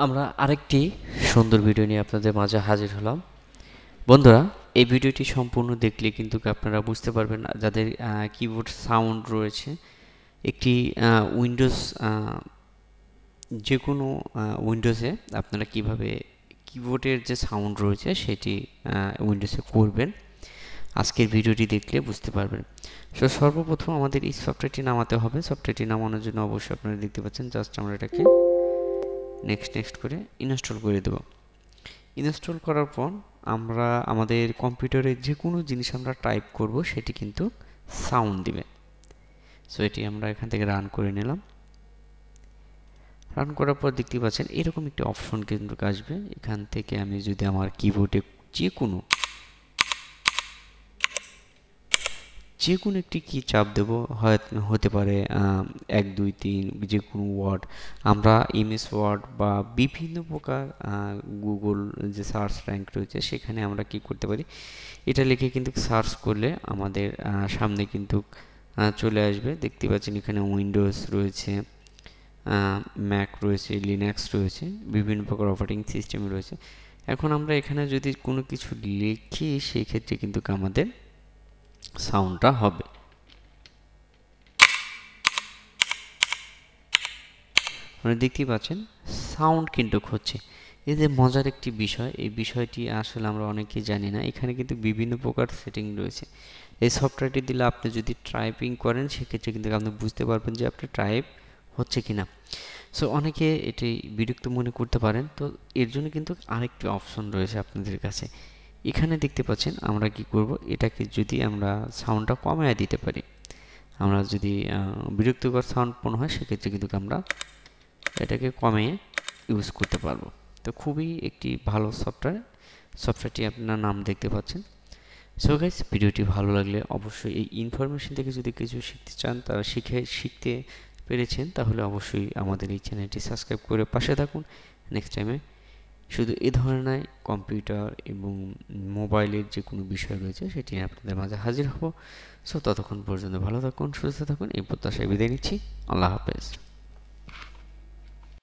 আমরা আরেকটি সুন্দর ভিডিও নিয়ে আপনাদের মাঝে হাজির হলাম। বন্ধুরা, এই ভিডিওটি সম্পূর্ণ দেখলে কিন্তু আপনারা বুঝতে পারবেন যাদের কিবোর্ড সাউন্ড রয়েছে। একটি উইন্ডোজ যে কোনো উইন্ডোজে আপনারা কিভাবে কিবোর্ডের যে সাউন্ড রয়েছে সেটি উইন্ডোজে করবেন, আজকের ভিডিওটি দেখলে বুঝতে পারবেন। সো সর্বপ্রথম আমাদের এই সফটওয়্যারটি নামাতে হবে। সফটওয়্যারটি নামানোর জন্য অবশ্যই আপনারা দেখতে পাচ্ছেন, জাস্ট আমরা এটাকে নেক্সট করে ইনস্টল করে দেব। ইনস্টল করার পর আমরা আমাদের কম্পিউটারে যে কোনো জিনিস আমরা টাইপ করব সেটি কিন্তু সাউন্ড দিবে। সো এটি আমরা এখান থেকে রান করে নিলাম। রান করার পর দেখতে পাচ্ছেন এরকম একটি অপশন কিন্তু আসবে। এখান থেকে আমি যদি আমার কিবোর্ডে যে কোনো একটি কি চাপ দেব, হতে পারে 1 2 3 যে কোনো ওয়ার্ড, আমরা এমএস ওয়ার্ড বা বিভিন্ন প্রকার গুগল যে সার্চ র্যাঙ্ক রয়েছে সেখানে আমরা কি করতে পারি, এটা লিখে কিন্তু সার্চ করলে আমাদের সামনে কিন্তু চলে আসবে। দেখতে পাচ্ছেন এখানে উইন্ডোজ রয়েছে, ম্যাক রয়েছে, লিনাক্স রয়েছে, বিভিন্ন প্রকার অপারেটিং সিস্টেম রয়েছে। এখন আমরা এখানে যদি কোনো কিছু লিখি সেই ক্ষেত্রে কিন্তু আমাদের সাউন্ডটা হবে। আপনারা দেখতেই পাচ্ছেন সাউন্ড কিন্তু হচ্ছে। এই যে মজার একটি বিষয়, এই বিষয়টি আসলে আমরা অনেকেই জানি না। এখানে কিন্তু বিভিন্ন প্রকার সেটিং রয়েছে। এই সফটওয়্যারটি দিলে আপনি যদি টাইপিং করেন সেক্ষেত্রে কিন্তু আপনি বুঝতে পারবেন যে আপনার টাইপ হচ্ছে কিনা। সো অনেকে এটি বিরক্ত মনে করতে পারেন, তো এর জন্য কিন্তু আরেকটি অপশন রয়েছে আপনাদের কাছে। এখানে দেখতে পাচ্ছেন আমরা কি করব, এটাকে যদি আমরা সাউন্ডটা কমায় দিতে পারি, আমরা যদি বিরক্তিকর সাউন্ড মনে হয় সেক্ষেত্রে কিন্তু আমরা এটাকে কমিয়ে ইউজ করতে পারবো। তো খুবই একটি ভালো সফটওয়্যারটি আপনার নাম দেখতে পাচ্ছেন। সো গাইস, ভিডিওটি ভালো লাগলে অবশ্যই এই ইনফরমেশন থেকে যদি কিছু শিখতে চান, তারা শিখতে পেরেছেন, তাহলে অবশ্যই আমাদের এই চ্যানেলটি সাবস্ক্রাইব করে পাশে থাকুন। নেক্সট টাইমে শুধু এ ধরনের কম্পিউটার এবং মোবাইলের যে কোনো বিষয় রয়েছে সেটি আপনাদের মাঝে হাজির হব। সো ততক্ষণ পর্যন্ত ভালো থাকুন, সুস্থ থাকুন, এই প্রত্যাশায় বিদায় নিচ্ছি। আল্লাহ হাফেজ।